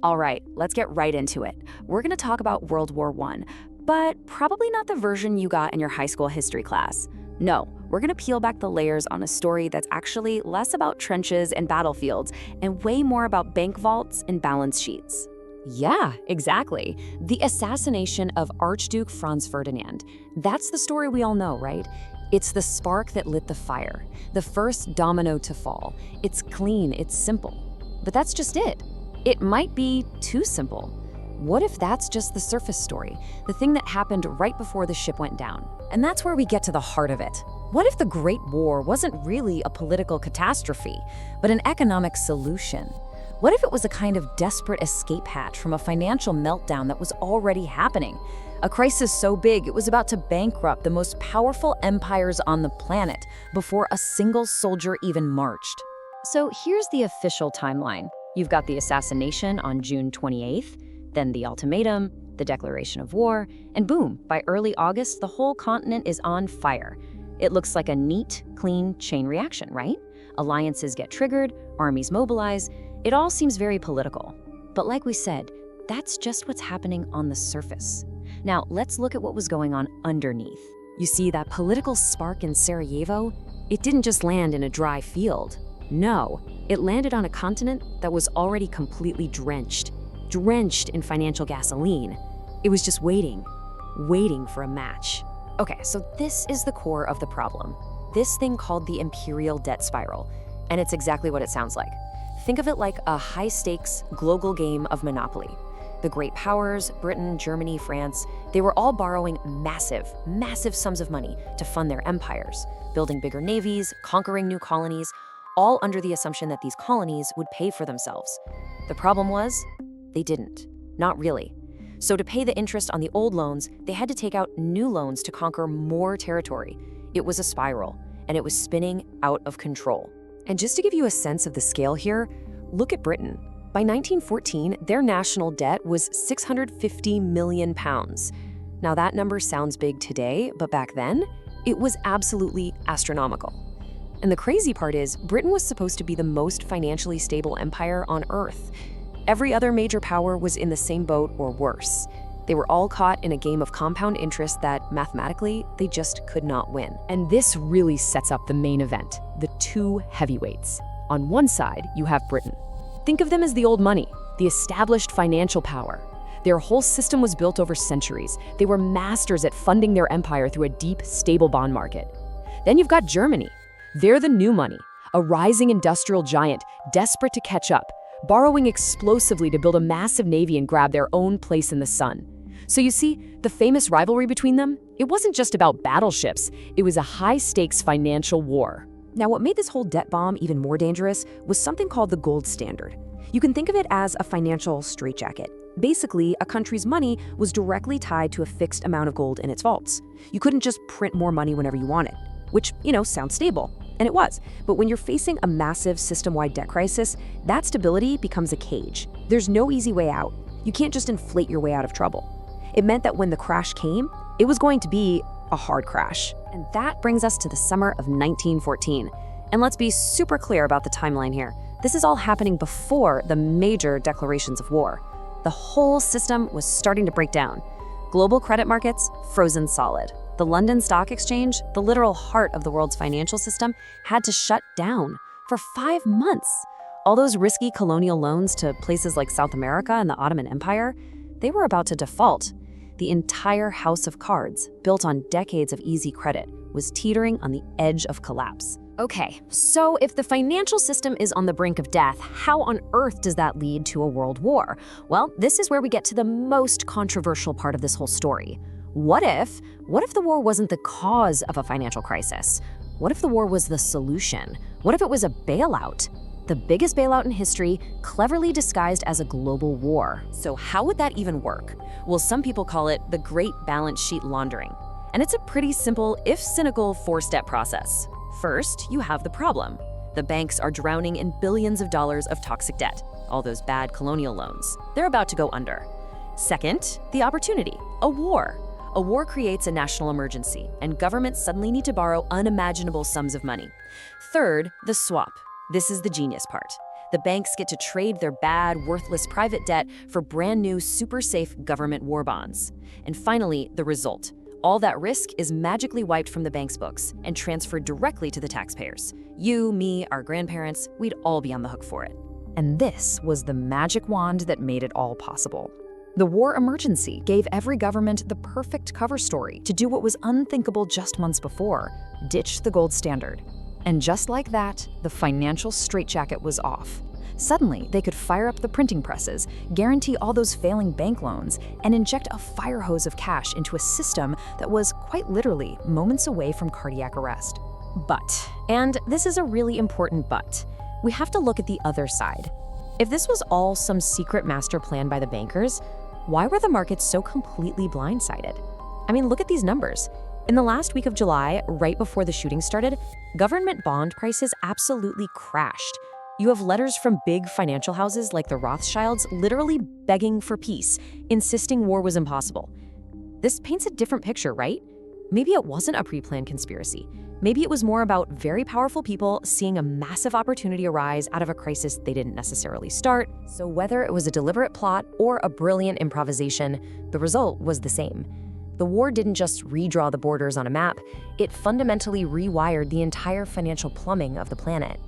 All right, let's get right into it. We're going to talk about World War I, but probably not the version you got in your high school history class. No, we're going to peel back the layers on a story that's actually less about trenches and battlefields and way more about bank vaults and balance sheets. Yeah, exactly. The assassination of Archduke Franz Ferdinand. That's the story we all know, right? It's the spark that lit the fire, the first domino to fall. It's clean, it's simple. But that's just it. It might be too simple. What if that's just the surface story, the thing that happened right before the ship went down? And that's where we get to the heart of it. What if the Great War wasn't really a political catastrophe, but an economic solution? What if it was a kind of desperate escape hatch from a financial meltdown that was already happening? A crisis so big it was about to bankrupt the most powerful empires on the planet before a single soldier even marched. So here's the official timeline. You've got the assassination on June 28th, then the ultimatum, the declaration of war, and boom, by early August, the whole continent is on fire. It looks like a neat, clean chain reaction, right? Alliances get triggered, armies mobilize. It all seems very political. But like we said, that's just what's happening on the surface. Now, let's look at what was going on underneath. You see, that political spark in Sarajevo? It didn't just land in a dry field. No, it landed on a continent that was already completely drenched in financial gasoline. It was just waiting for a match. Okay, so this is the core of the problem. This thing called the imperial debt spiral, and it's exactly what it sounds like. Think of it like a high-stakes global game of Monopoly. The great powers, Britain, Germany, France, they were all borrowing massive sums of money to fund their empires, building bigger navies, conquering new colonies, all under the assumption that these colonies would pay for themselves. The problem was, they didn't. Not really. So to pay the interest on the old loans, they had to take out new loans to conquer more territory. It was a spiral, and it was spinning out of control. And just to give you a sense of the scale here, look at Britain. By 1914, their national debt was £650 million. Now that number sounds big today, but back then, it was absolutely astronomical. And the crazy part is, Britain was supposed to be the most financially stable empire on Earth. Every other major power was in the same boat or worse. They were all caught in a game of compound interest that, mathematically, they just could not win. And this really sets up the main event, the two heavyweights. On one side, you have Britain. Think of them as the old money, the established financial power. Their whole system was built over centuries. They were masters at funding their empire through a deep, stable bond market. Then you've got Germany. They're the new money, a rising industrial giant, desperate to catch up, borrowing explosively to build a massive navy and grab their own place in the sun. So you see, the famous rivalry between them, it wasn't just about battleships, it was a high-stakes financial war. Now, what made this whole debt bomb even more dangerous was something called the gold standard. You can think of it as a financial straitjacket. Basically, a country's money was directly tied to a fixed amount of gold in its vaults. You couldn't just print more money whenever you wanted, which, sounds stable. And it was. But when you're facing a massive system-wide debt crisis, that stability becomes a cage. There's no easy way out. You can't just inflate your way out of trouble. It meant that when the crash came, it was going to be a hard crash. And that brings us to the summer of 1914. And let's be super clear about the timeline here. This is all happening before the major declarations of war. The whole system was starting to break down. Global credit markets, frozen solid. The London Stock Exchange, the literal heart of the world's financial system, had to shut down for 5 months. All those risky colonial loans to places like South America and the Ottoman Empire, they were about to default. The entire house of cards, built on decades of easy credit, was teetering on the edge of collapse. Okay, so if the financial system is on the brink of death, how on earth does that lead to a world war? Well, this is where we get to the most controversial part of this whole story. What if the war wasn't the cause of a financial crisis? What if the war was the solution? What if it was a bailout? The biggest bailout in history, cleverly disguised as a global war. So how would that even work? Well, some people call it the Great Balance Sheet Laundering. And it's a pretty simple, if cynical, 4-step process. First, you have the problem. The banks are drowning in billions of dollars of toxic debt, all those bad colonial loans. They're about to go under. Second, the opportunity, a war. A war creates a national emergency, and governments suddenly need to borrow unimaginable sums of money. Third, the swap. This is the genius part. The banks get to trade their bad, worthless private debt for brand new, super safe government war bonds. And finally, the result. All that risk is magically wiped from the bank's books and transferred directly to the taxpayers. You, me, our grandparents, we'd all be on the hook for it. And this was the magic wand that made it all possible. The war emergency gave every government the perfect cover story to do what was unthinkable just months before: ditch the gold standard. And just like that, the financial straitjacket was off. Suddenly, they could fire up the printing presses, guarantee all those failing bank loans, and inject a fire hose of cash into a system that was quite literally moments away from cardiac arrest. But, and this is a really important but, we have to look at the other side. If this was all some secret master plan by the bankers, why were the markets so completely blindsided? I mean, look at these numbers. In the last week of July, right before the shooting started, government bond prices absolutely crashed. You have letters from big financial houses like the Rothschilds literally begging for peace, insisting war was impossible. This paints a different picture, right? Maybe it wasn't a pre-planned conspiracy. Maybe it was more about very powerful people seeing a massive opportunity arise out of a crisis they didn't necessarily start. So whether it was a deliberate plot or a brilliant improvisation, the result was the same. The war didn't just redraw the borders on a map, it fundamentally rewired the entire financial plumbing of the planet.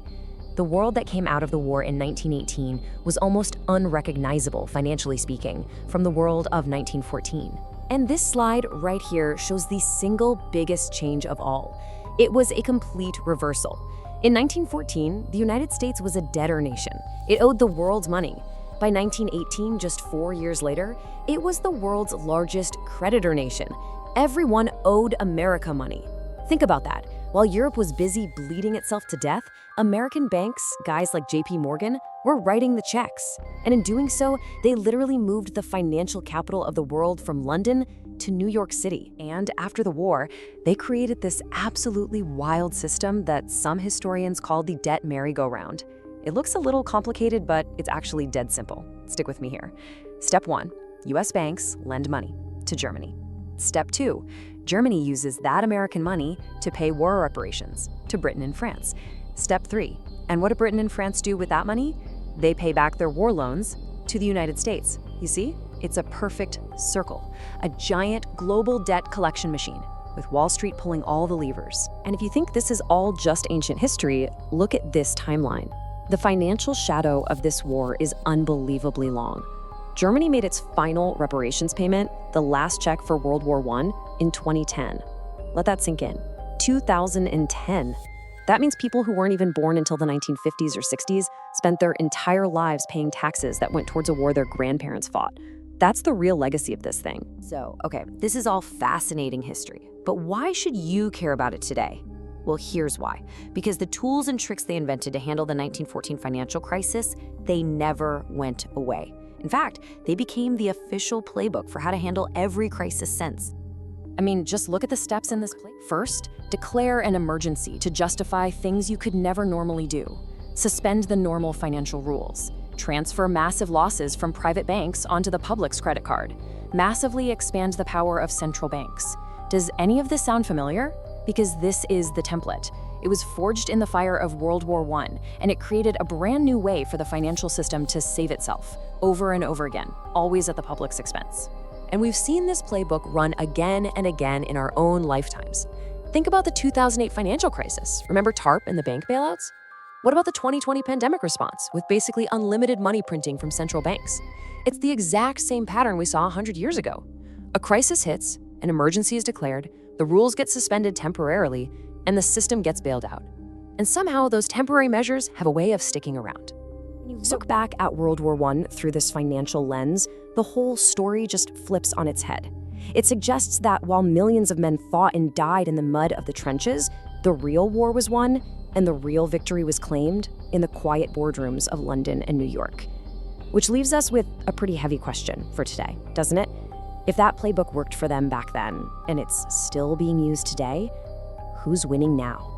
The world that came out of the war in 1918 was almost unrecognizable, financially speaking, from the world of 1914. And this slide right here shows the single biggest change of all. It was a complete reversal. In 1914, the United States was a debtor nation. It owed the world's money. By 1918, just 4 years later, it was the world's largest creditor nation. Everyone owed America money. Think about that. While Europe was busy bleeding itself to death, American banks, guys like JP Morgan, were writing the checks. And in doing so, they literally moved the financial capital of the world from London to New York City. And after the war, they created this absolutely wild system that some historians call the debt merry-go-round. It looks a little complicated, but it's actually dead simple. Stick with me here. Step 1, US banks lend money to Germany. Step 2, Germany uses that American money to pay war reparations to Britain and France. Step 3, and what do Britain and France do with that money? They pay back their war loans to the United States. You see? It's a perfect circle, a giant global debt collection machine, with Wall Street pulling all the levers. And if you think this is all just ancient history, look at this timeline. The financial shadow of this war is unbelievably long. Germany made its final reparations payment, the last check for World War I, in 2010. Let that sink in. 2010. That means people who weren't even born until the 1950s or 60s spent their entire lives paying taxes that went towards a war their grandparents fought. That's the real legacy of this thing. So, okay, this is all fascinating history, but why should you care about it today? Well, here's why. Because the tools and tricks they invented to handle the 1914 financial crisis, they never went away. In fact, they became the official playbook for how to handle every crisis since. I mean, just look at the steps in this play. First, declare an emergency to justify things you could never normally do. Suspend the normal financial rules. Transfer massive losses from private banks onto the public's credit card. Massively expand the power of central banks. Does any of this sound familiar? Because this is the template. It was forged in the fire of World War I, and it created a brand new way for the financial system to save itself, over and over again, always at the public's expense. And we've seen this playbook run again and again in our own lifetimes. Think about the 2008 financial crisis. Remember TARP and the bank bailouts? What about the 2020 pandemic response, with basically unlimited money printing from central banks? It's the exact same pattern we saw 100 years ago. A crisis hits, an emergency is declared, the rules get suspended temporarily, and the system gets bailed out. And somehow those temporary measures have a way of sticking around. When you look back at World War I through this financial lens, the whole story just flips on its head. It suggests that while millions of men fought and died in the mud of the trenches, the real war was won, and the real victory was claimed in the quiet boardrooms of London and New York. Which leaves us with a pretty heavy question for today, doesn't it? If that playbook worked for them back then, and it's still being used today, who's winning now?